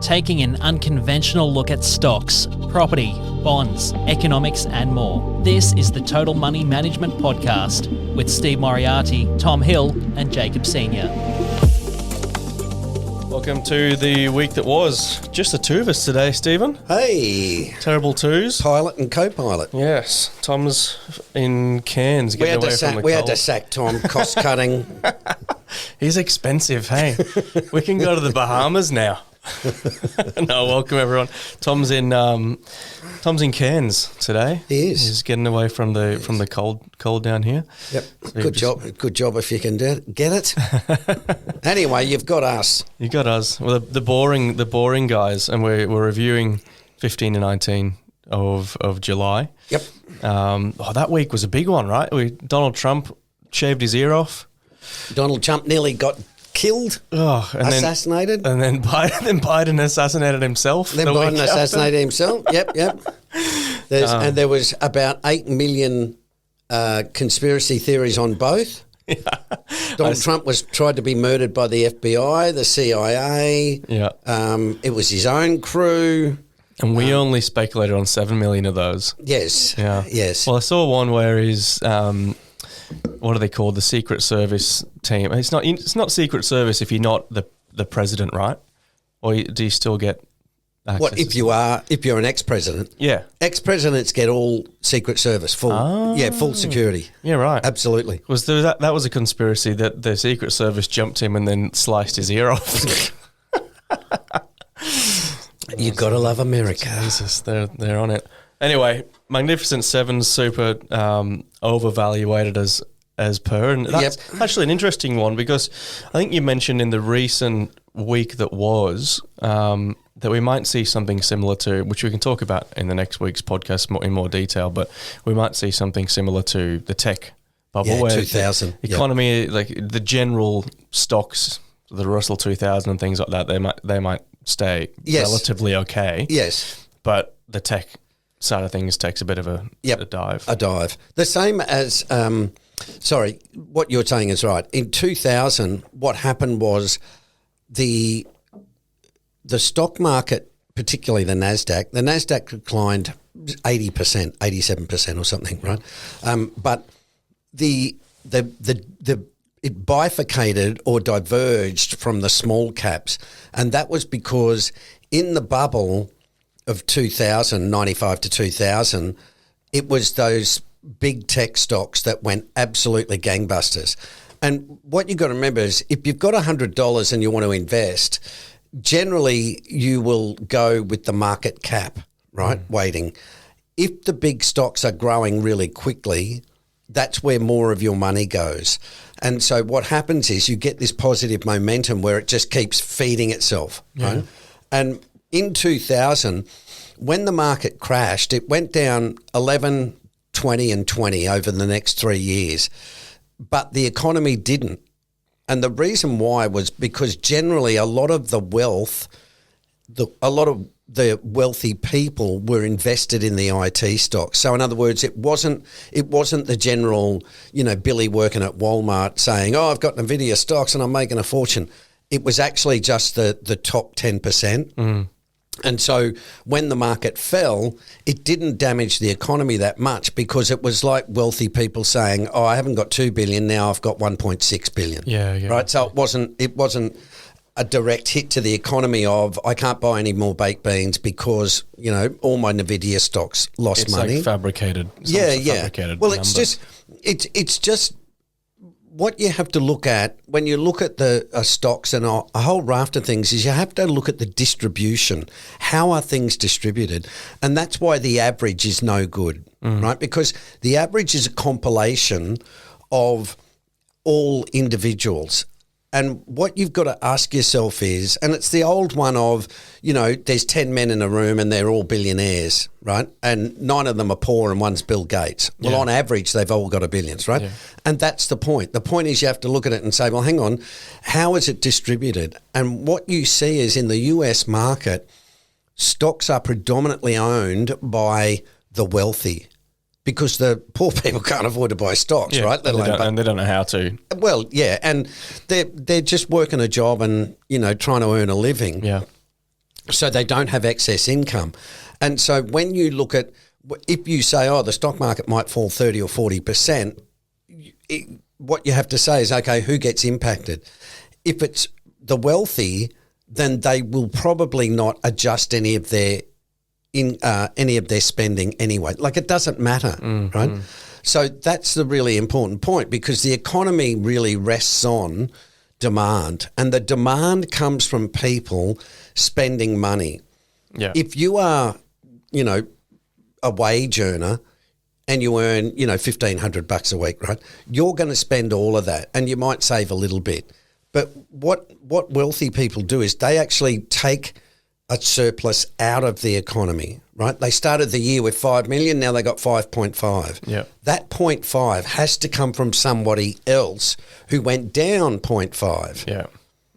taking an unconventional look at stocks, property, bonds, economics, and more. This is the Total Money Management Podcast with Steve Moriarty, Tom Hill, and Jacob Senior. Welcome to the week that was. Just the two of us today, Stephen. Hey. Terrible twos. Pilot and co-pilot. Yes. Tom's in Cairns getting away from the We cold. had to sack Tom, cost cutting. He's expensive, hey. We can go to the Bahamas now. No, welcome everyone. Tom's in Cairns today. He is. He's getting away from the cold down here. Yep. So Good job if you can get it. Anyway, you've got us. You got us. Well, the boring guys, and we're reviewing 15 and 19 of July. Yep. That week was a big one, right? Donald Trump shaved his ear off. Donald Trump nearly got killed, assassinated. And then Biden assassinated himself. Then Biden assassinated himself. Yep. And there was about 8 million conspiracy theories on both. Yeah. Donald Trump was tried to be murdered by the FBI, the CIA. Yeah. It was his own crew. And we only speculated on 7 million of those. Yes. Yeah. Yes. Well, I saw one where he's what are they called? The Secret Service team. It's not Secret Service if you're not the president, right? Or do you still get access? What if you're an ex-president? Yeah. Ex-presidents get all Secret Service, full security. Yeah, right. Absolutely. That was a conspiracy that the Secret Service jumped him and then sliced his ear off. You gotta love America. Jesus, they're on it. Anyway, Magnificent Seven's super overvaluated as per, and that's actually an interesting one because I think you mentioned in the recent week that was that we might see something similar to, which we can talk about in the next week's podcast in more detail, but we might see something similar to the tech bubble where 2000 economy, like the general stocks, the Russell 2000 and things like that, they might stay relatively okay. Yes, but the tech side of things takes a bit of a dive. A dive. The same as, what you're saying is right. In 2000, what happened was the stock market, particularly the NASDAQ declined 80%, 87% or something, right? But it bifurcated or diverged from the small caps, and that was because in the bubble of 2000, 95 to 2000, it was those big tech stocks that went absolutely gangbusters. And what you've got to remember is if you've got $100 and you want to invest, generally you will go with the market cap, right, weighting. If the big stocks are growing really quickly, that's where more of your money goes. And so what happens is you get this positive momentum where it just keeps feeding itself, right? And in 2000, when the market crashed, it went down 11, 20 and 20 over the next 3 years, but the economy didn't. And the reason why was because generally a lot of the wealthy people were invested in the IT stocks. So in other words, it wasn't the general, Billy working at Walmart saying, "Oh, I've got Nvidia stocks and I'm making a fortune." It was actually just the top 10%. And so when the market fell, it didn't damage the economy that much because it was like wealthy people saying, "Oh, I haven't got 2 billion, now I've got 1.6 billion." Yeah. Right? So it wasn't a direct hit to the economy of I can't buy any more baked beans because, all my Nvidia stocks lost money. It's like fabricated. Fabricated well, numbers. it's just what you have to look at when you look at the stocks and a whole raft of things is you have to look at the distribution. How are things distributed? And that's why the average is no good, right? Because the average is a compilation of all individuals. And what you've got to ask yourself is, and it's the old one of, there's 10 men in a room and they're all billionaires, right? And 9 of them are poor and one's Bill Gates. Well, on average, they've all got billions, right? Yeah. And that's the point. The point is you have to look at it and say, well, hang on, how is it distributed? And what you see is in the US market, stocks are predominantly owned by the wealthy. Because the poor people can't afford to buy stocks, right? And they don't know how to. Well, yeah, and they're just working a job and, trying to earn a living. Yeah. So they don't have excess income. And so when you look at, if you say, the stock market might fall 30 or 40%, what you have to say is, okay, who gets impacted? If it's the wealthy, then they will probably not adjust any of their spending anyway. Like, it doesn't matter, right? So that's the really important point, because the economy really rests on demand, and the demand comes from people spending money. Yeah. If you are, a wage earner and you earn, $1,500 a week, right? You're going to spend all of that, and you might save a little bit. But what wealthy people do is they actually take a surplus out of the economy, right? They started the year with 5 million, now they got 5.5. Yeah. That 0.5 has to come from somebody else who went down 0.5. Yeah.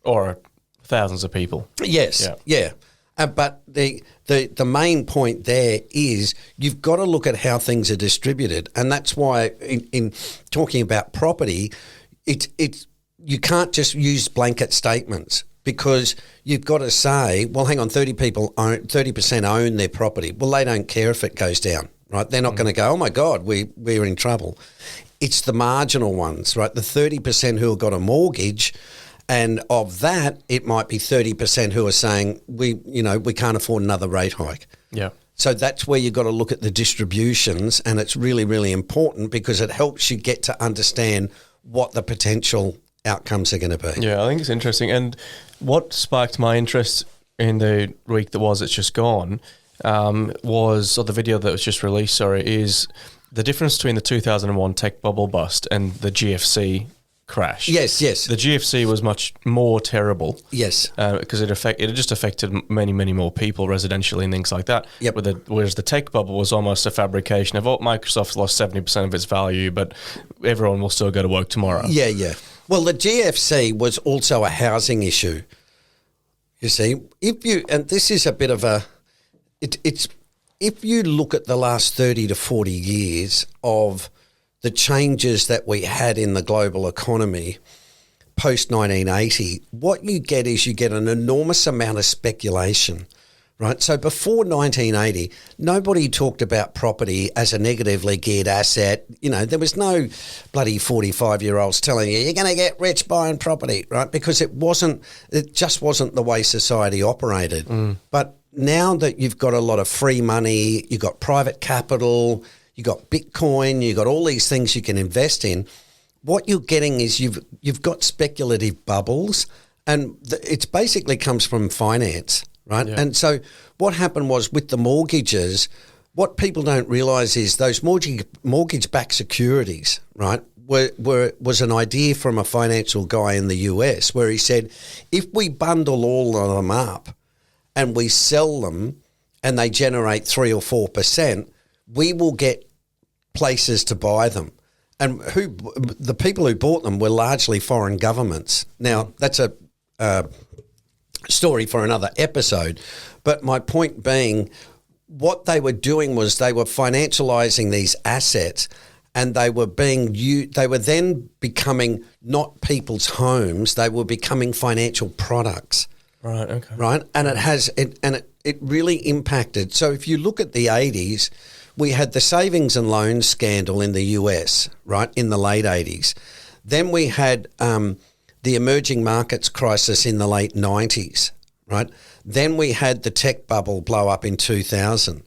Or thousands of people. Yes. Yeah. But the main point there is you've got to look at how things are distributed, and that's why in talking about property, it's you can't just use blanket statements, because you've got to say, well, hang on, 30% own their property. Well, they don't care if it goes down, right? They're not going to go, oh my God, we're in trouble. It's the marginal ones, right? The 30% who have got a mortgage. And of that, it might be 30% who are saying, we can't afford another rate hike. Yeah. So that's where you've got to look at the distributions, and it's really, really important, because it helps you get to understand what the potential outcomes are going to be. Yeah, I think it's interesting. And what sparked my interest in the week it's just gone, or the video that was just released, is the difference between the 2001 tech bubble bust and the GFC crash. Yes. The GFC was much more terrible. Yes. Because it just affected many, many more people residentially and things like that. Yep. Whereas the tech bubble was almost a fabrication of, Microsoft's lost 70% of its value, but everyone will still go to work tomorrow. Yeah. Well, the GFC was also a housing issue. You see, and this is a bit of if you look at the last 30 to 40 years of the changes that we had in the global economy post-1980, what you get is an enormous amount of speculation, right? So before 1980, nobody talked about property as a negatively geared asset. There was no bloody 45-year-olds telling you're going to get rich buying property, right? Because it just wasn't the way society operated. But now that you've got a lot of free money, you've got private capital, you got Bitcoin, you got all these things you can invest in. What you're getting is you've got speculative bubbles, and it basically comes from finance, right? Yeah. And so what happened was with the mortgages, what people don't realise is those mortgage-backed securities, right, was an idea from a financial guy in the US, where he said, if we bundle all of them up and we sell them and they generate 3 or 4%, we will get places to buy them. And the people who bought them were largely foreign governments. Now, that's a story for another episode. But my point being, what they were doing was they were financializing these assets, and they were then becoming not people's homes, they were becoming financial products. Right, okay. Right? And it really impacted. So if you look at the 80s, we had the savings and loans scandal in the US, right, in the late 80s. Then we had the emerging markets crisis in the late 90s, right? Then we had the tech bubble blow up in 2000.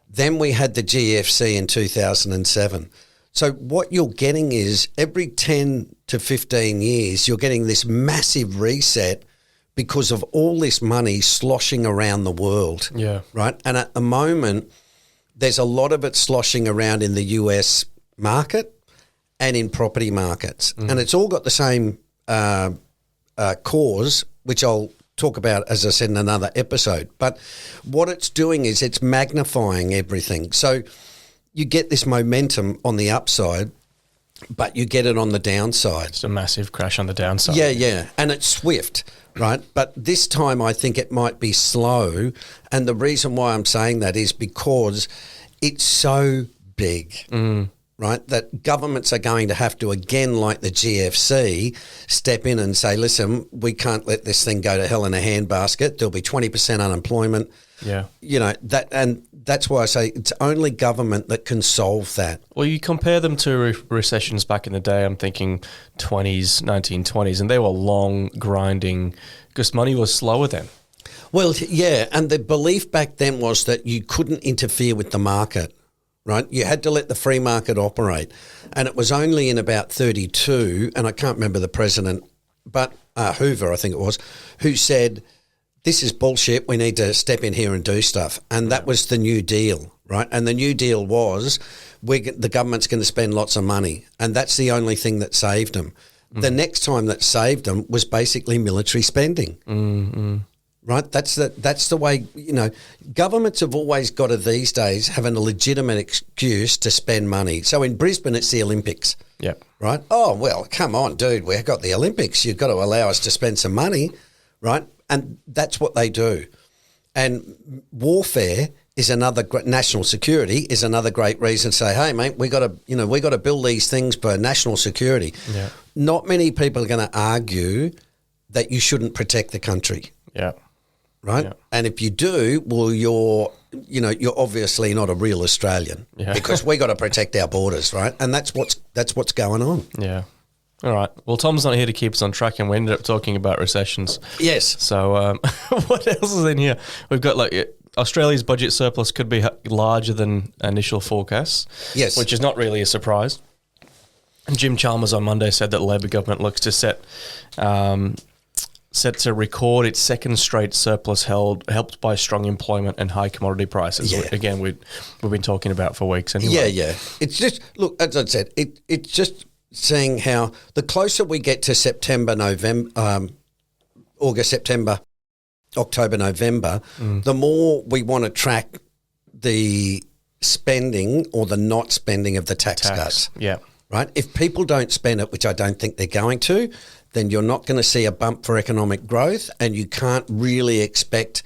Then we had the GFC in 2007. So what you're getting is every 10 to 15 years, you're getting this massive reset because of all this money sloshing around the world, right? And at the moment, there's a lot of it sloshing around in the US market and in property markets. And it's all got the same cause, which I'll talk about, as I said, in another episode. But what it's doing is it's magnifying everything. So you get this momentum on the upside, but you get it on the downside. It's a massive crash on the downside. Yeah. And it's swift, right? But this time I think it might be slow. And the reason why I'm saying that is because it's so big. right, that governments are going to have to, again, like the GFC, step in and say, listen, we can't let this thing go to hell in a handbasket. There'll be 20% unemployment. Yeah. You know, that's why I say it's only government that can solve that. Well, you compare them to recessions back in the day, I'm thinking 1920s, and they were long, grinding, because money was slower then. Well, yeah, and the belief back then was that you couldn't interfere with the market, right? You had to let the free market operate. And it was only in about 32, and I can't remember the president, but Hoover, I think it was, who said, this is bullshit, we need to step in here and do stuff. And that was the New Deal, right? And the New Deal was the government's going to spend lots of money, and that's the only thing that saved them. The next time that saved them was basically military spending. Right, that's the way, you know, governments have always got to these days having a legitimate excuse to spend money. So in Brisbane, it's the Olympics. Yeah. Right. Oh well, come on, dude, we've got the Olympics. You've got to allow us to spend some money, right? And that's what they do. And warfare is another national security is another great reason to say, hey, mate, we got to build these things for national security. Yeah. Not many people are going to argue that you shouldn't protect the country. Yeah. Right, yeah. And if you do, well, you're obviously not a real Australian because we got to protect our borders, right? And that's what's going on. Yeah. All right. Well, Tom's not here to keep us on track, and we ended up talking about recessions. Yes. So, what else is in here? We've got Australia's budget surplus could be larger than initial forecasts. Yes. Which is not really a surprise. And Jim Chalmers on Monday said that the Labor government looks to set to record its second straight surplus helped by strong employment and high commodity prices. Yeah. Again, we've been talking about for weeks anyway. Yeah. It's just, look, as I said, it's just seeing how the closer we get to September, November, August, September, October, November, the more we want to track the spending or the not spending of the tax cuts. Yeah. Right? If people don't spend it, which I don't think they're going to, then you're not going to see a bump for economic growth, and you can't really expect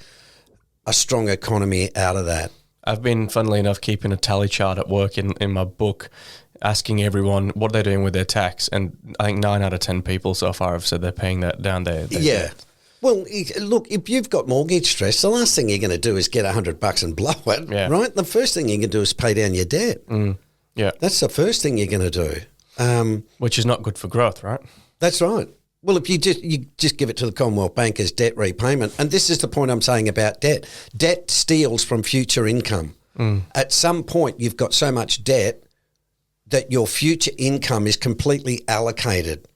a strong economy out of that. I've been, funnily enough, keeping a tally chart at work in my book, asking everyone what they're doing with their tax, and I think 9 out of 10 people so far have said they're paying that down there. Yeah. Well, look, if you've got mortgage stress, the last thing you're going to do is get $100 and blow it, right? The first thing you can do is pay down your debt. Yeah. That's the first thing you're going to do. Which is not good for growth, right? That's right. Well, if you just give it to the Commonwealth Bank as debt repayment, and this is the point I'm saying about debt. Debt steals from future income. At some point, you've got so much debt that your future income is completely allocated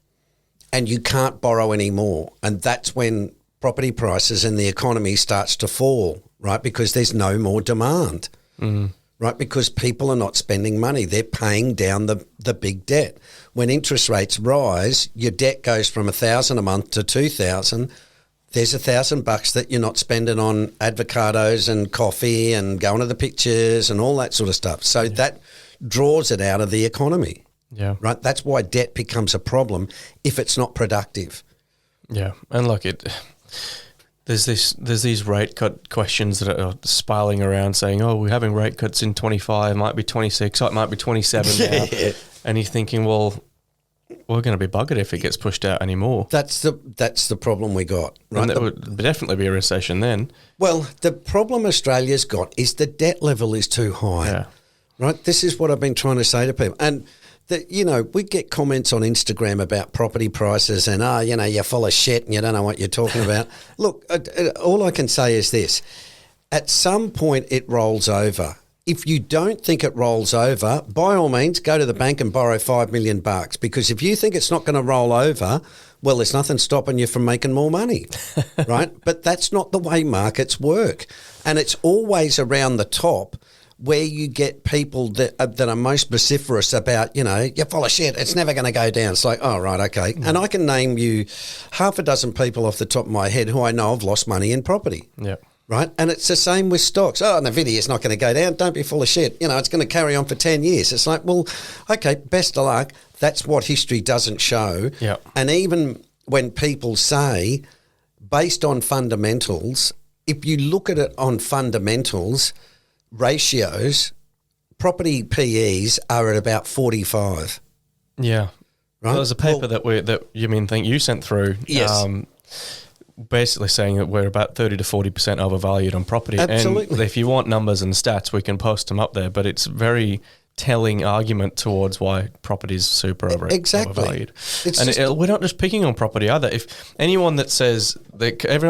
and you can't borrow anymore. And that's when property prices and the economy starts to fall, right? Because there's no more demand, right? Because people are not spending money. They're paying down the big debt. When interest rates rise, your debt goes from $1,000 a month to $2,000. There's $1,000 that you're not spending on avocados and coffee and going to the pictures and all that sort of stuff. So that draws it out of the economy. Yeah. Right. That's why debt becomes a problem if it's not productive. Yeah. And look, there's these rate cut questions that are spiraling around saying, oh, we're having rate cuts in 25, it might be 26, oh, it might be 27 now. And you're thinking, well, we're going to be buggered if it gets pushed out anymore. That's the problem we got. Right? And that would definitely be a recession then. Well, the problem Australia's got is the debt level is too high. Yeah. Right? This is what I've been trying to say to people. And, we get comments on Instagram about property prices and, you're full of shit and you don't know what you're talking about. Look, all I can say is this. At some point it rolls over. If you don't think it rolls over, by all means, go to the bank and borrow $5 million, because if you think it's not going to roll over, well, there's nothing stopping you from making more money, right? But that's not the way markets work. And it's always around the top where you get people that are most vociferous about, you're full of shit, it's never going to go down. It's like, oh, right, okay. Mm. And I can name you half a dozen people off the top of my head who I know have lost money in property. Yeah. Right? And it's the same with stocks. Oh, Nvidia's not going to go down. Don't be full of shit. It's going to carry on for 10 years. It's like, well, okay, best of luck. That's what history doesn't show. Yeah. And even when people say, based on fundamentals, if you look at it on fundamentals, ratios, property PEs are at about 45. Yeah. Right? There was a paper that you sent through. Yes. Basically saying that we're about 30 to 40% overvalued on property. Absolutely. And if you want numbers and stats, we can post them up there. But it's very telling argument towards why property is super overvalued. We're not just picking on property either. If anyone that says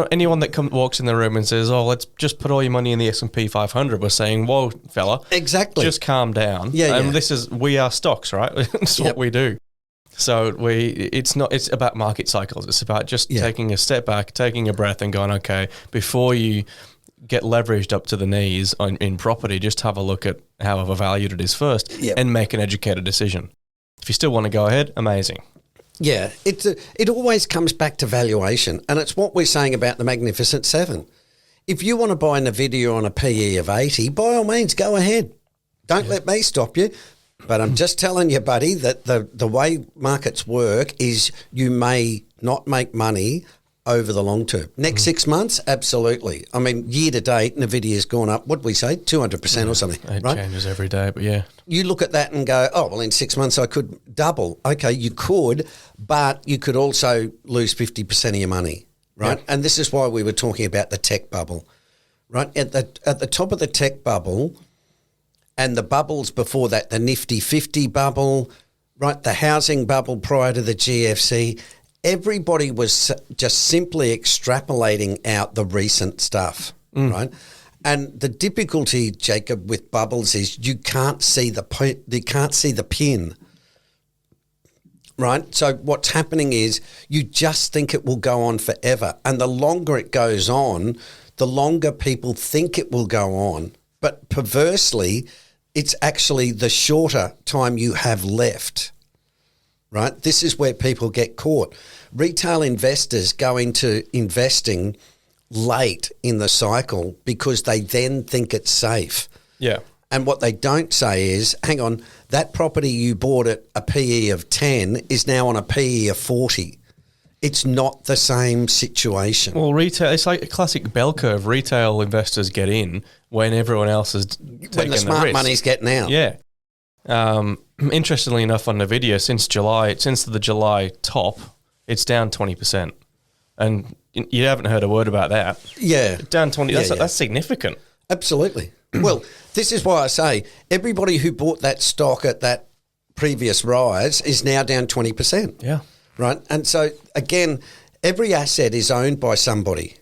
anyone that walks in the room and says, "Oh, let's just put all your money in the S&P 500," we're saying, "Whoa, fella, exactly, just calm down." Yeah, we are stocks, right? It's what we do. So it's about market cycles. It's about just taking a step back, taking a breath, and going, okay, before you get leveraged up to the knees in property, just have a look at how overvalued it is first, and make an educated decision. If you still want to go ahead, amazing. Yeah, it always comes back to valuation, and it's what we're saying about the Magnificent Seven. If you want to buy Nvidia on a PE of 80, by all means, go ahead. Don't let me stop you. But I'm just telling you, buddy, that the way markets work is you may not make money over the long term. Next 6 months, absolutely. I mean, year to date, Nvidia's gone up, what did we say, 200% or something, It right? changes every day, but yeah. You look at that and go, oh, well, in 6 months I could double. Okay, you could, but you could also lose 50% of your money, right? Yep. And this is why we were talking about the tech bubble, right? At the top of the tech bubble, and the bubbles before that, the Nifty 50 bubble, right, the housing bubble prior to the GFC, everybody was just simply extrapolating out the recent stuff, right? And the difficulty, Jacob, with bubbles is you can't see the pin, right? So what's happening is you just think it will go on forever. And the longer it goes on, the longer people think it will go on. But perversely, it's actually the shorter time you have left, right? This is where people get caught. Retail investors go into investing late in the cycle because they then think it's safe. Yeah. And what they don't say is, hang on, that property you bought at a PE of 10 is now on a PE of 40. It's not the same situation. Well, retail, it's like a classic bell curve. Retail investors get in when everyone else is taking the risk. When the smart money's getting out. Yeah. Interestingly enough, on Nvidia, since the July top, it's down 20%. And you haven't heard a word about that. Yeah. Down 20, that's significant. Absolutely. Well, this is why I say everybody who bought that stock at that previous rise is now down 20%. Yeah. Right. And so, again, every asset is owned by somebody.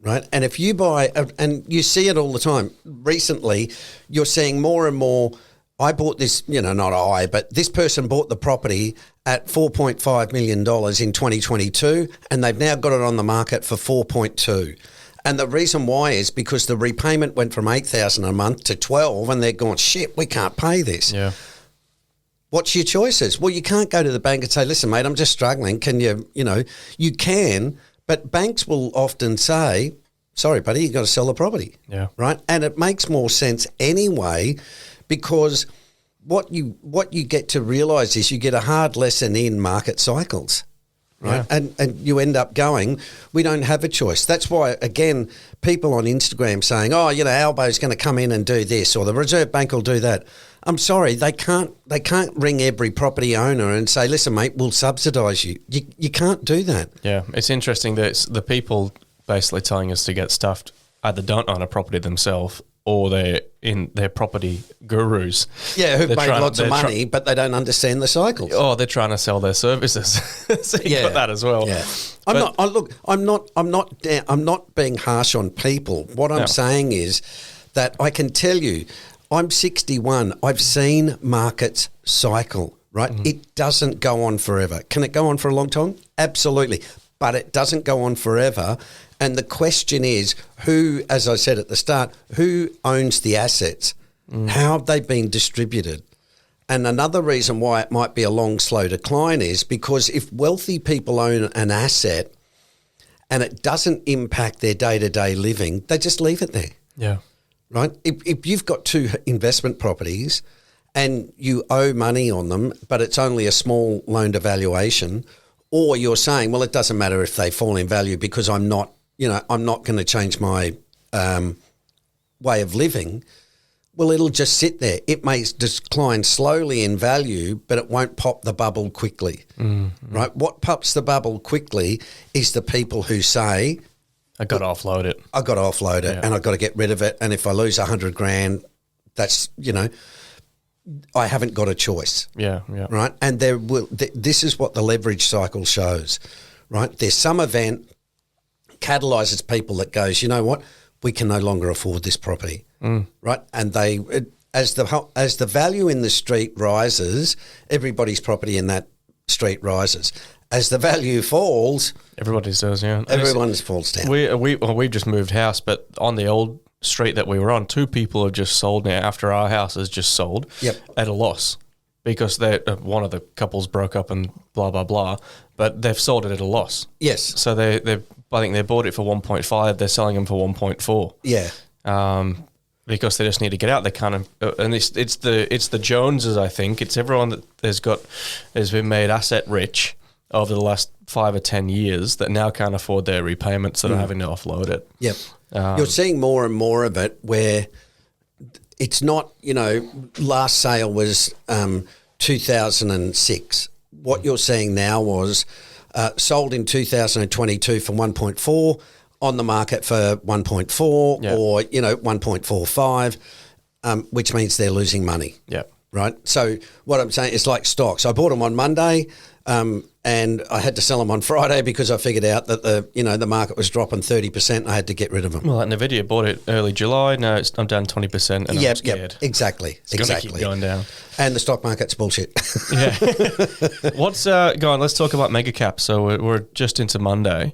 Right. And if you buy, and you see it all the time, recently, you're seeing more and more. I bought this, not I, but this person bought the property at $4.5 million in 2022, and they've now got it on the market for 4.2. And the reason why is because the repayment went from $8,000 a month to 12, and they're going, shit, we can't pay this. Yeah. What's your choices? Well, you can't go to the bank and say, listen, mate, I'm just struggling. Can you, you can, but banks will often say, sorry, buddy, you've got to sell the property. Yeah. Right? And it makes more sense anyway, because what you get to realise is you get a hard lesson in market cycles. Right. Yeah. And you end up going, we don't have a choice. That's why, again, people on Instagram saying, oh, Albo's going to come in and do this, or the Reserve Bank will do that. I'm sorry, they can't ring every property owner and say, listen, mate, we'll subsidise you. You can't do that. Yeah, it's interesting that it's the people basically telling us to get stuffed either don't own a property themselves or they're property gurus. Yeah, who've made lots of money, but they don't understand the cycles. Oh, they're trying to sell their services. So you've got that as well. Yeah. I'm not being harsh on people. What I'm saying is that I can tell you, I'm 61. I've seen markets cycle, right? Mm-hmm. It doesn't go on forever. Can it go on for a long time? Absolutely. But it doesn't go on forever. And the question is, who, as I said at the start, who owns the assets? How have they been distributed? And another reason why it might be a long, slow decline is because if wealthy people own an asset and it doesn't impact their day-to-day living, they just leave it there. Yeah. Right? If you've got 2 investment properties and you owe money on them, but it's only a small loan to valuation, or you're saying, well, it doesn't matter if they fall in value because I'm not going to change my way of living. Well, it'll just sit there. It may decline slowly in value, but it won't pop the bubble quickly, right? What pops the bubble quickly is the people who say, I got to offload it. I got to offload it and I got to get rid of it. And if I lose $100,000, that's, I haven't got a choice. Yeah. Right. And this is what the leverage cycle shows, right? There's some event catalyzes people that goes, you know what? We can no longer afford this property. Right. And as the value in the street rises, everybody's property in that street rises. As the value falls, everybody's does, yeah. Everyone's falls down. We've just moved house, but on the old street that we were on, 2 people have just sold now after our house has just sold at a loss because one of the couples broke up and blah, blah, blah, but they've sold it at a loss. Yes. So I think they bought it for 1.5, they're selling them for 1.4. Yeah. Because they just need to get out. They kind of, and it's the Joneses, I think. It's everyone that has been made asset rich over the last 5 or 10 years that now can't afford their repayments that are having to offload it. Yep. You're seeing more and more of it where it's not, last sale was 2006. What you're seeing now was sold in 2022 for 1.4, on the market for 1.4 or 1.45, which means they're losing money. Yeah. Right. So what I'm saying is like stocks. I bought them on Monday, and I had to sell them on Friday because I figured out that the market was dropping 30%. And I had to get rid of them. Well, like Nvidia bought it early July. Now I'm down 20%, and I'm scared. Yep, exactly. It's going to keep going down. And the stock market's bullshit. Yeah. What's go on? Let's talk about mega cap. So we're just into Monday.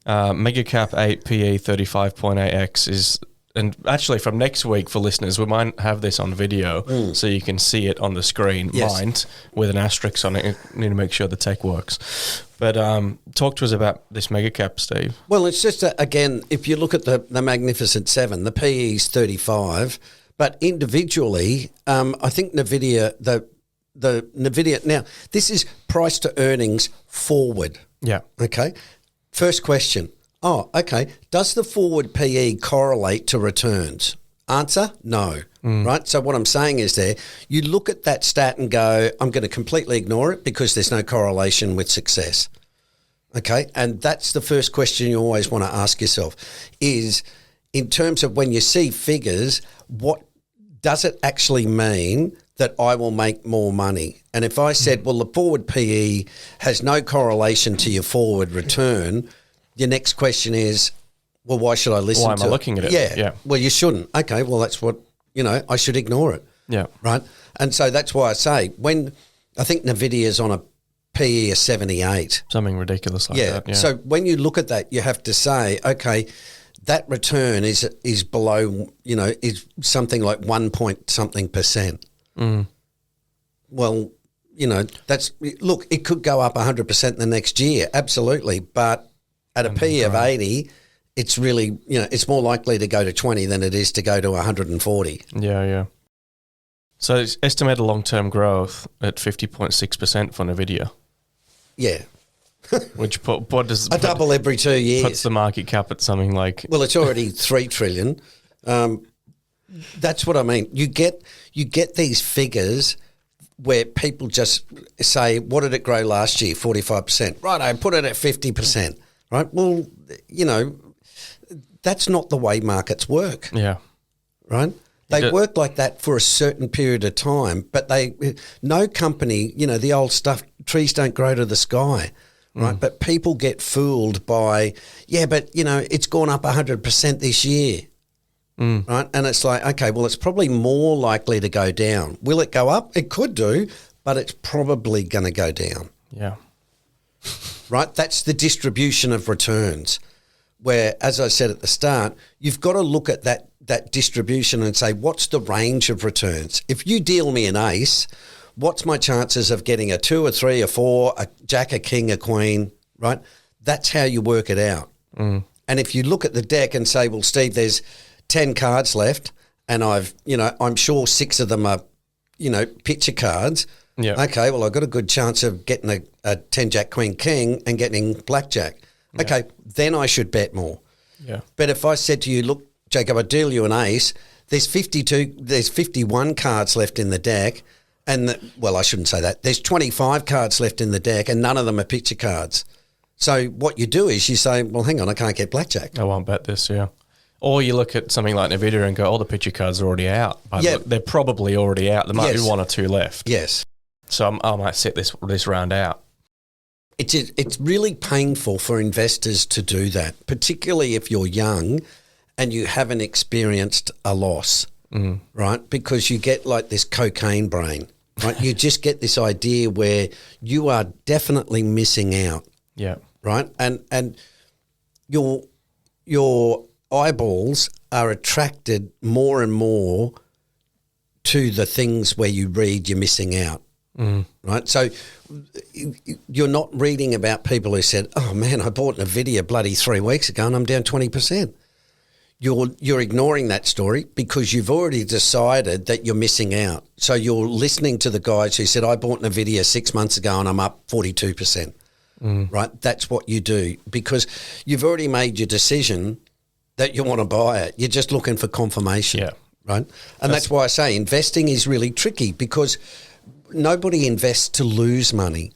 Mega cap 8 PE 35.8x is, and actually from next week for listeners, we might have this on video so you can see it on the screen, mind, with an asterisk on it. You need to make sure the tech works. But talk to us about this mega cap, Steve. Well, it's just, again, if you look at the Magnificent Seven, the PE is 35, but individually, I think Nvidia, the Nvidia, now this is price to earnings forward. Yeah. Okay. First question. Oh, okay. Does the forward PE correlate to returns? Answer, no. Right? So what I'm saying is you look at that stat and go, I'm going to completely ignore it because there's no correlation with success. Okay? And that's the first question you always want to ask yourself is, in terms of when you see figures, what does it actually mean that I will make more money? And if I said, well, the forward PE has no correlation to your forward return, your next question is, well, why should I listen to it? Why am I looking at it? Yeah. Well, you shouldn't. Okay, well, that's what, I should ignore it. Yeah. Right? And so that's why I say, when I think Nvidia's on a PE of 78. Something ridiculous like that. Yeah. So when you look at that, you have to say, okay, that return is below, is something like 1 point something percent. Well, look, it could go up 100% the next year, absolutely. But at a PE of 80, it's really, it's more likely to go to 20 than it is to go to 140. Yeah. So it's estimated long-term growth at 50.6% for Nvidia. Yeah. Which what does a double every 2 years puts the market cap at something like? Well, it's already 3 trillion. That's what I mean. You get these figures where people just say, what did it grow last year? 45%. Right, I put it at 50%. Right? Well, that's not the way markets work. Yeah. Right? They work like that for a certain period of time, but no company, the old stuff, trees don't grow to the sky. Right? But people get fooled by, it's gone up 100% this year. Right? And it's like, okay, well, it's probably more likely to go down. Will it go up? It could do, but it's probably going to go down. Yeah. Right? That's the distribution of returns, where, as I said at the start, you've got to look at that distribution and say, what's the range of returns? If you deal me an ace, what's my chances of getting a 2, a 3, a 4, a jack, a king, a queen, right? That's how you work it out. And if you look at the deck and say, well, Steve, there's 10 cards left and I'm sure 6 of them are, picture cards. Yeah. Okay, well, I've got a good chance of getting a 10 jack, queen, king and getting blackjack. Yeah. Okay, then I should bet more. Yeah. But if I said to you, look, Jacob, I deal you an ace, there's 51 cards left in the deck, and I shouldn't say that. There's 25 cards left in the deck, and none of them are picture cards. So what you do is you say, well, hang on, I can't get blackjack. I won't bet this, yeah. Or you look at something like Nvidia and go, oh, the picture cards are already out. But Yeah. they're probably already out. There might Yes. be one or two left. Yes. So I might set this round out. It's really painful for investors to do that, particularly if you're young and you haven't experienced a loss, right? Because you get like this cocaine brain, right? You just get this idea where you are definitely missing out, Yeah. right? And your eyeballs are attracted more and more to the things where you read you're missing out. Right, so you're not reading about people who said, "Oh man, I bought Nvidia bloody 3 weeks ago and I'm down 20%." You're ignoring that story because you've already decided that you're missing out. So you're listening to the guys who said, "I bought Nvidia 6 months ago and I'm up 42%." Right, that's what you do because you've already made your decision that you want to buy it. You're just looking for confirmation. Yeah. Right, and that's why I say investing is really tricky because nobody invests to lose money.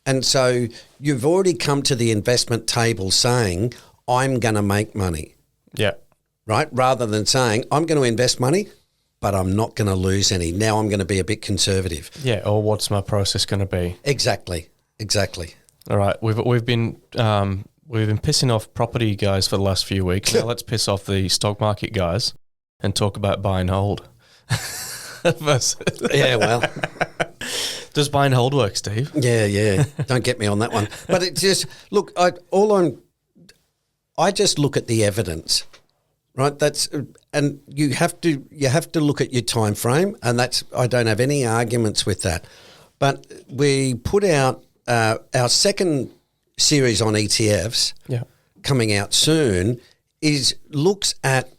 And so you've already come to the investment table saying, I'm going to make money, Yeah. right? Rather than saying, I'm going to invest money, but I'm not going to lose any. Now I'm going to be a bit conservative. Yeah. Or what's my process going to be? Exactly. All right. We've been pissing off property guys for the last few weeks. Now let's piss off the stock market guys and talk about buy and hold. Yeah, well. Does buy and hold work, Steve? Yeah. Don't get me on that one. But it's just, look, I just look at the evidence, right? And you have to look at your time frame, and I don't have any arguments with that. But we put out our second series on ETFs, coming out soon, looks at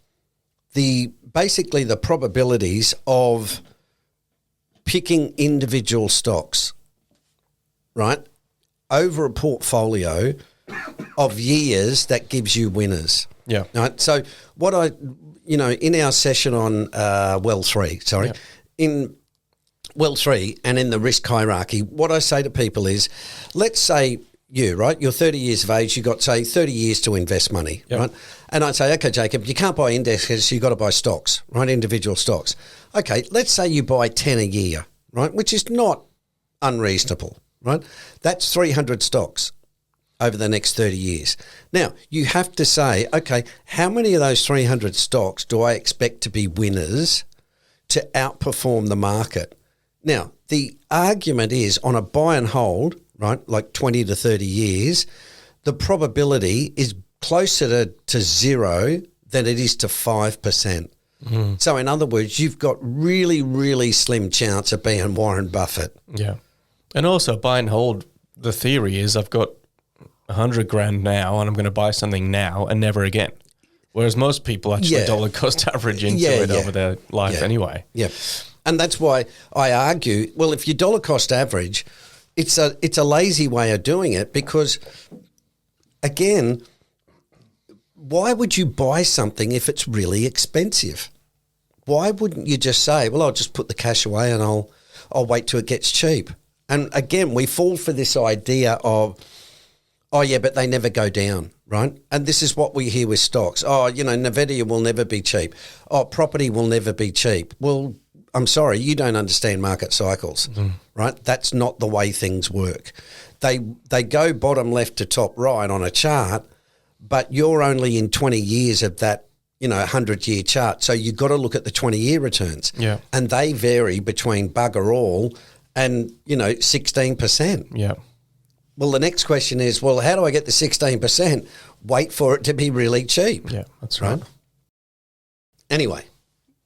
basically the probabilities of picking individual stocks, right, over a portfolio of years that gives you winners. Yeah. Right. So in our session on in Well 3 and in the risk hierarchy, what I say to people is, let's say you're 30 years of age, you've got, say, 30 years to invest money, right? And I'd say, okay, Jacob, you can't buy indexes, you've got to buy stocks, right, individual stocks. Okay, let's say you buy 10 a year, right, which is not unreasonable, right? That's 300 stocks over the next 30 years. Now, you have to say, okay, how many of those 300 stocks do I expect to be winners to outperform the market? Now, the argument is on a buy and hold, right, like 20 to 30 years, the probability is closer to zero than it is to 5%. So in other words, you've got really, really slim chance of being Warren Buffett. Yeah. And also buy and hold, the theory is I've got 100 grand now and I'm going to buy something now and never again. Whereas most people actually dollar cost average into it over their life anyway. Yeah. And that's why I argue, well, if you dollar cost average, it's a lazy way of doing it because, again, why would you buy something if it's really expensive? Why wouldn't you just say, well, I'll just put the cash away and I'll wait till it gets cheap? And again, we fall for this idea of, oh yeah, but they never go down, right? And this is what we hear with stocks. Oh, Nvidia will never be cheap. Oh, property will never be cheap. Well, I'm sorry, you don't understand market cycles, right? That's not the way things work. They go bottom left to top right on a chart, but you're only in 20 years of that, 100-year chart. So you've got to look at the 20-year returns. Yeah. And they vary between bugger all and, 16%. Yeah. Well, the next question is, well, how do I get the 16%? Wait for it to be really cheap. Yeah, that's right. Anyway.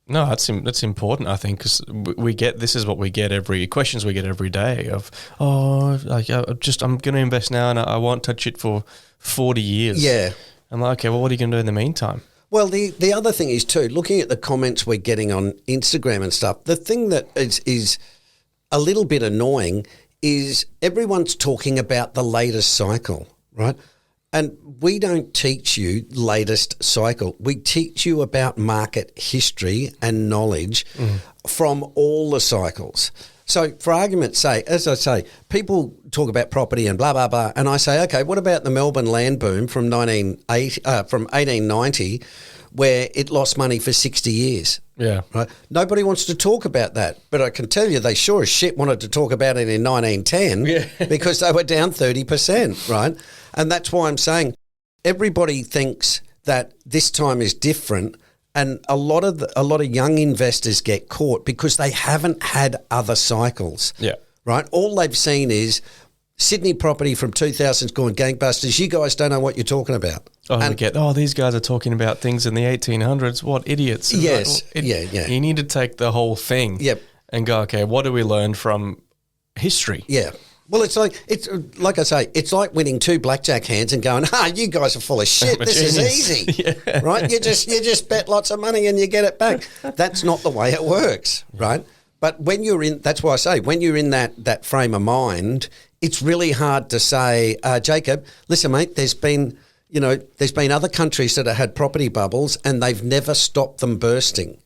No, that's important, I think, because this is what we get questions we get every day of, I'm going to invest now and I won't touch it for 40 years. Yeah. I'm like, okay, well, what are you going to do in the meantime? Well, the other thing is too, looking at the comments we're getting on Instagram and stuff, the thing that is a little bit annoying is everyone's talking about the latest cycle, right? And we don't teach you latest cycle. We teach you about market history and knowledge from all the cycles. So for argument's sake, as I say, people talk about property and blah, blah, blah. And I say, okay, what about the Melbourne land boom from 1890 where it lost money for 60 years? Yeah. Right. Nobody wants to talk about that. But I can tell you they sure as shit wanted to talk about it in 1910 because they were down 30%, right? And that's why I'm saying everybody thinks that this time is different. And a lot of young investors get caught because they haven't had other cycles. Yeah. Right? All they've seen is Sydney property from 2000's gone gangbusters. You guys don't know what you're talking about. These guys are talking about things in the 1800s. What idiots. Yes. Yeah. You need to take the whole thing and go, okay, what do we learn from history? Yeah. Well, it's like I say, it's like winning 2 blackjack hands and going, you guys are full of shit. This is easy, right? You just bet lots of money and you get it back. That's not the way it works, right? But when you're in, that's why I say, when you're in that frame of mind, it's really hard to say, Jacob, listen, mate, there's been other countries that have had property bubbles and they've never stopped them bursting.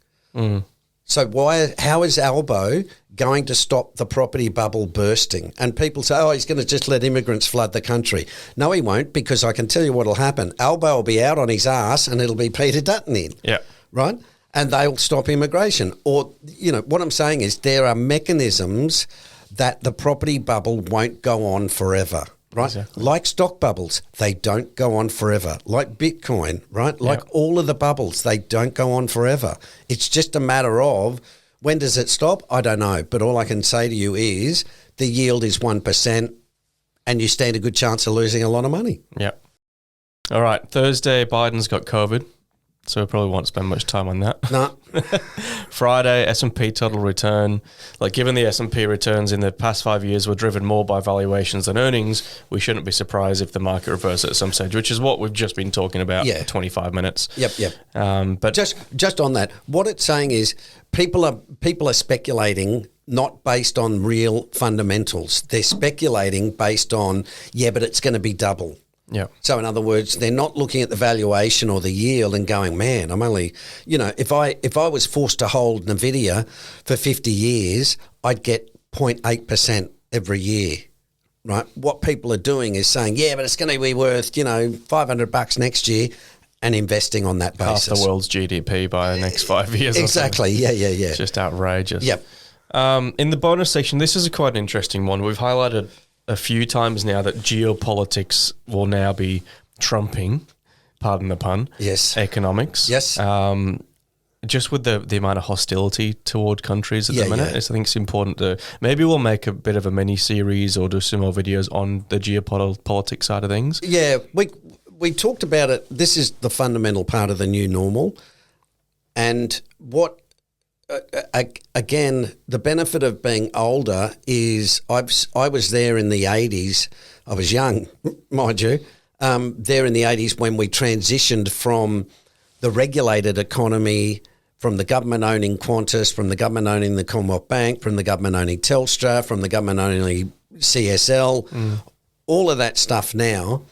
So how is Albo going to stop the property bubble bursting? And people say, he's going to just let immigrants flood the country. No, he won't, because I can tell you what will happen. Albo will be out on his ass and it'll be Peter Dutton in. Yeah. Right? And they'll stop immigration. Or, what I'm saying is there are mechanisms that the property bubble won't go on forever. Right? Exactly. Like stock bubbles, they don't go on forever. Like Bitcoin, right? Like all of the bubbles, they don't go on forever. It's just a matter of when does it stop? I don't know. But all I can say to you is the yield is 1% and you stand a good chance of losing a lot of money. Yeah. All right. Thursday, Biden's got COVID. So we probably won't spend much time on that. No. Friday, S&P total return. Given the S&P returns in the past 5 years were driven more by valuations than earnings, we shouldn't be surprised if the market reverses at some stage, which is what we've just been talking about for 25 minutes. Yep. But just on that, what it's saying is people are speculating not based on real fundamentals. They're speculating based on, but it's going to be double. Yeah. So in other words, they're not looking at the valuation or the yield and going, man, I'm only, if I was forced to hold Nvidia for 50 years, I'd get 0.8% every year, right? What people are doing is saying, but it's going to be worth, $500 next year, and investing on that basis. Half the world's GDP by the next 5 years. Exactly. Yeah. It's just outrageous. Yep. In the bonus section, this is quite an interesting one. We've highlighted a few times now that geopolitics will now be trumping, pardon the pun, economics. Yes. Just with the amount of hostility toward countries at the minute, I think it's important to, maybe we'll make a bit of a mini series or do some more videos on the geopolitics side of things. Yeah, we talked about it. This is the fundamental part of the new normal. And what, again, the benefit of being older is I was there in the 80s. I was young, mind you, there in the 80s when we transitioned from the regulated economy, from the government owning Qantas, from the government owning the Commonwealth Bank, from the government owning Telstra, from the government owning CSL. All of that stuff now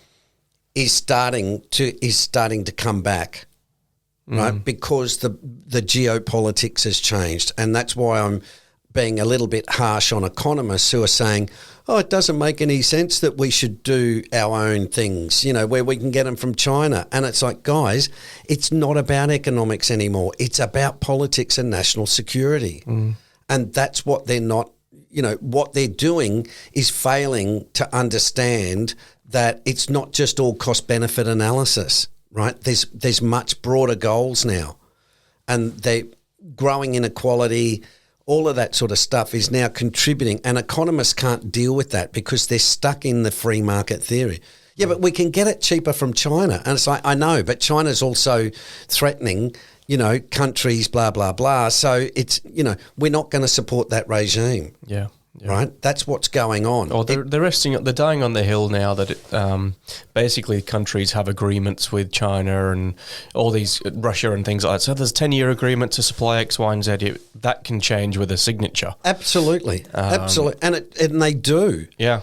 is starting to come back. Right, because the geopolitics has changed, and that's why I'm being a little bit harsh on economists who are saying, it doesn't make any sense that we should do our own things, where we can get them from China. And it's like, guys, it's not about economics anymore. It's about politics and national security. And that's what they're not, what they're doing is failing to understand that it's not just all cost-benefit analysis. Right, there's much broader goals now, and they're growing inequality. All of that sort of stuff is now contributing, and economists can't deal with that because they're stuck in the free market theory. Yeah, but we can get it cheaper from China, and it's like, I know, but China's also threatening, countries, blah blah blah. So it's we're not going to support that regime. Yeah. Right, that's what's going on. They're dying on the hill now that basically countries have agreements with China and all these Russia and things like that. So there's a 10-year agreement to supply X, Y, and Z. That can change with a signature. Absolutely, absolutely, and they do. Yeah.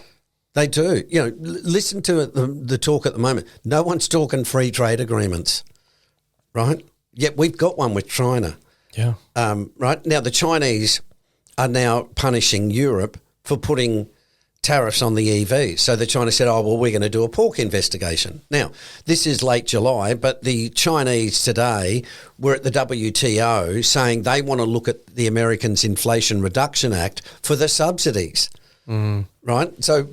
They do. You know, listen to the talk at the moment. No one's talking free trade agreements, right? Yet we've got one with China. Yeah. Right? Now, the Chinese are now punishing Europe for putting tariffs on the EVs. So the China said, oh, well, we're going to do a pork investigation. Now, this is late July, but the Chinese today were at the WTO saying they want to look at the Americans' Inflation Reduction Act for the subsidies, right? So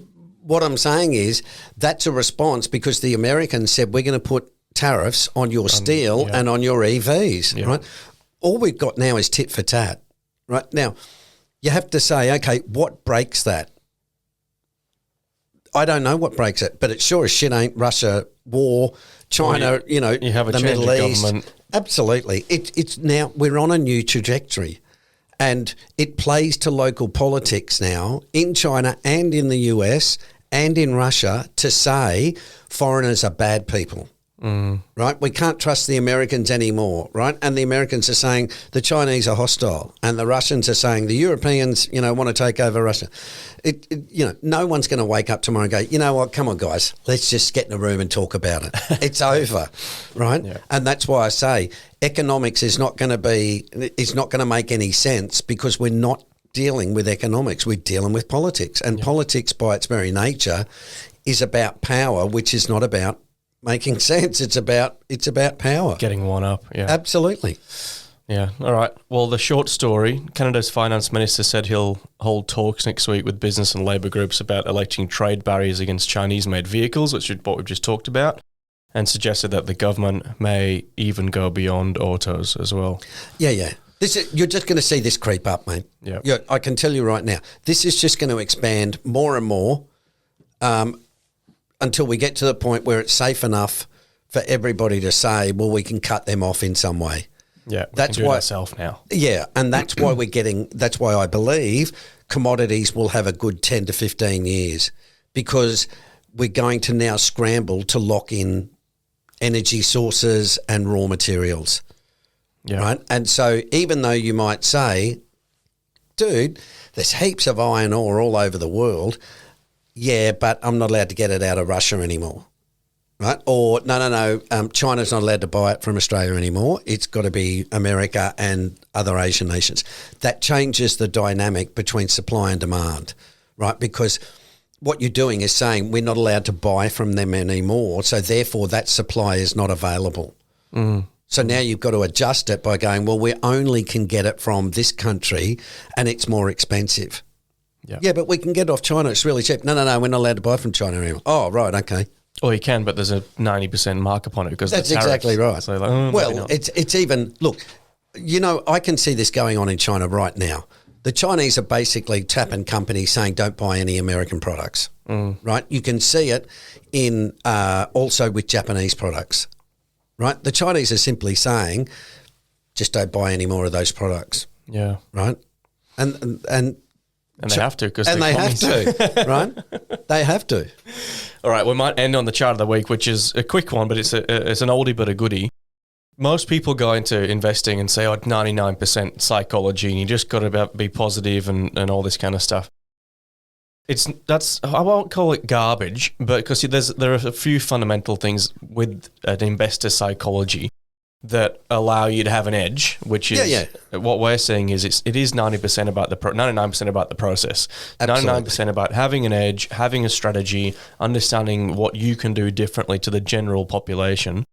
what I'm saying is that's a response because the Americans said we're going to put tariffs on your steel and on your EVs, right? All we've got now is tit for tat, right? Now, you have to say, okay, what breaks that? I don't know what breaks it, but it sure as shit ain't Russia, war, China, you have the Middle East. Government. Absolutely. It's now we're on a new trajectory and it plays to local politics now in China and in the US and in Russia to say foreigners are bad people. Right? We can't trust the Americans anymore, right? And the Americans are saying the Chinese are hostile and the Russians are saying the Europeans, want to take over Russia. No one's going to wake up tomorrow and go, you know what, come on, guys, let's just get in a room and talk about it. It's over, right? Yeah. And that's why I say economics is not going to make any sense because we're not dealing with economics. We're dealing with politics. And politics by its very nature is about power, which is not about making sense. It's about power. Getting one up, yeah. Absolutely. Yeah, all right. Well, the short story, Canada's finance minister said he'll hold talks next week with business and labour groups about electing trade barriers against Chinese-made vehicles, which is what we've just talked about, and suggested that the government may even go beyond autos as well. Yeah. You're just going to see this creep up, mate. Yeah. I can tell you right now, this is just going to expand more and more until we get to the point where it's safe enough for everybody to say, well, we can cut them off in some way. Yeah, that's can do why, it ourselves now. Yeah, and that's why that's why I believe commodities will have a good 10 to 15 years because we're going to now scramble to lock in energy sources and raw materials. Yeah. Right? And so even though you might say, dude, there's heaps of iron ore all over the world, yeah, but I'm not allowed to get it out of Russia anymore, right? Or no, China's not allowed to buy it from Australia anymore. It's got to be America and other Asian nations. That changes the dynamic between supply and demand, right? Because what you're doing is saying we're not allowed to buy from them anymore, so therefore that supply is not available. So now you've got to adjust it by going, well, we only can get it from this country and it's more expensive. Yeah, but we can get it off China. It's really cheap. No, we're not allowed to buy from China anymore. Oh, right, okay. Or you can, but there's a 90% markup on it because that's exactly right. So it's even look. I can see this going on in China right now. The Chinese are basically tapping companies saying don't buy any American products. Right? You can see it in also with Japanese products. Right? The Chinese are simply saying just don't buy any more of those products. Yeah. Right? And they have to because they have to, right? They have to. All right, we might end on the chart of the week, which is a quick one, but it's an oldie but a goodie. Most people go into investing and say, 99% psychology, and you just got to be positive and all this kind of stuff. I won't call it garbage, but because there are a few fundamental things with an investor psychology that allow you to have an edge, which is what we're saying is it is 99% about the 99% about the process, Absolutely. 99% about having an edge, having a strategy, understanding what you can do differently to the general population,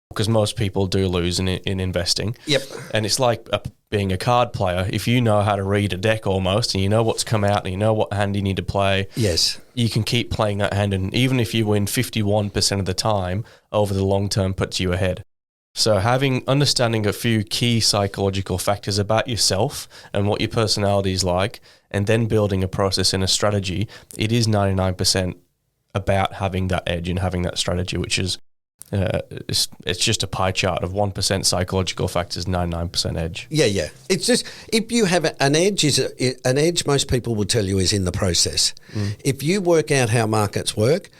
because most people do lose in investing. Yep. And it's like being a card player. If you know how to read a deck almost, and you know what's come out, and you know what hand you need to play, yes, you can keep playing that hand, and even if you win 51% of the time, over the long term puts you ahead. So understanding a few key psychological factors about yourself and what your personality is like, and then building a process and a strategy, it is 99% about having that edge and having that strategy, which is it's just a pie chart of 1% psychological factors, 99% edge. Yeah. It's just if you have an edge, most people will tell you is in the process. If you work out how markets work,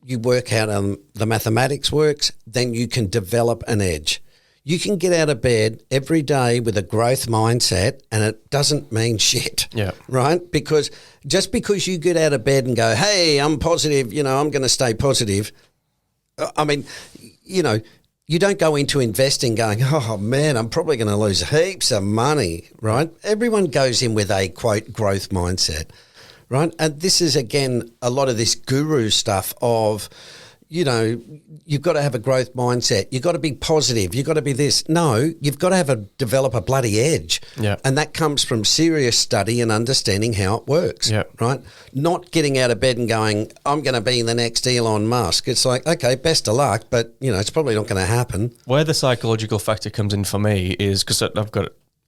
you work out the mathematics works, then you can develop an edge. You can get out of bed every day with a growth mindset and it doesn't mean shit. Yeah. Right? Because just because you get out of bed and go, hey, I'm positive, I'm going to stay positive. I mean, you don't go into investing going, oh, man, I'm probably going to lose heaps of money, right? Everyone goes in with a, quote, growth mindset, right? And this is, again, a lot of this guru stuff of, you've got to have a growth mindset. You've got to be positive. You've got to be this. No, you've got to develop a bloody edge. Yeah. And that comes from serious study and understanding how it works, yeah. right? Not getting out of bed and going, I'm going to be the next Elon Musk. It's like, okay, best of luck, but, it's probably not going to happen. Where the psychological factor comes in for me is because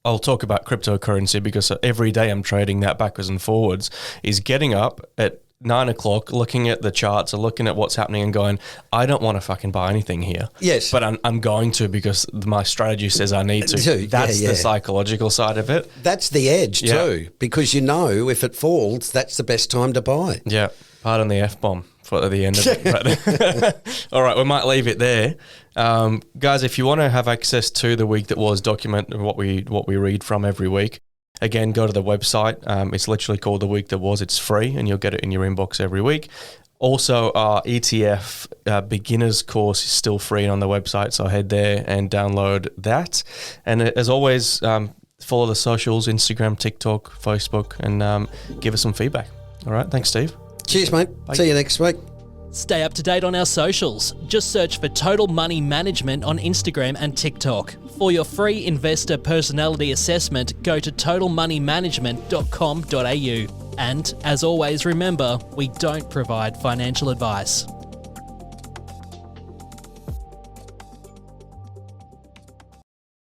I'll talk about cryptocurrency because every day I'm trading that backwards and forwards, is getting up at 9 o'clock, looking at the charts or looking at what's happening and going, I don't want to fucking buy anything here. Yes. But I'm going to because my strategy says I need to. That's the psychological side of it. That's the edge too, because if it falls, that's the best time to buy. Yeah. Pardon the F-bomb for the end of it. Right. All right, we might leave it there. Guys, if you want to have access to the week that was document what we read from every week, again, go to the website. It's literally called The Week That Was. It's free and you'll get it in your inbox every week. Also, our ETF beginners course is still free on the website, so head there and download that. And as always, follow the socials, Instagram, TikTok, Facebook, and give us some feedback. All right, thanks, Steve. Cheers, mate. Bye. See you next week. Stay up to date on our socials. Just search for Total Money Management on Instagram and TikTok. For your free investor personality assessment, go to totalmoneymanagement.com.au. And as always, remember, we don't provide financial advice.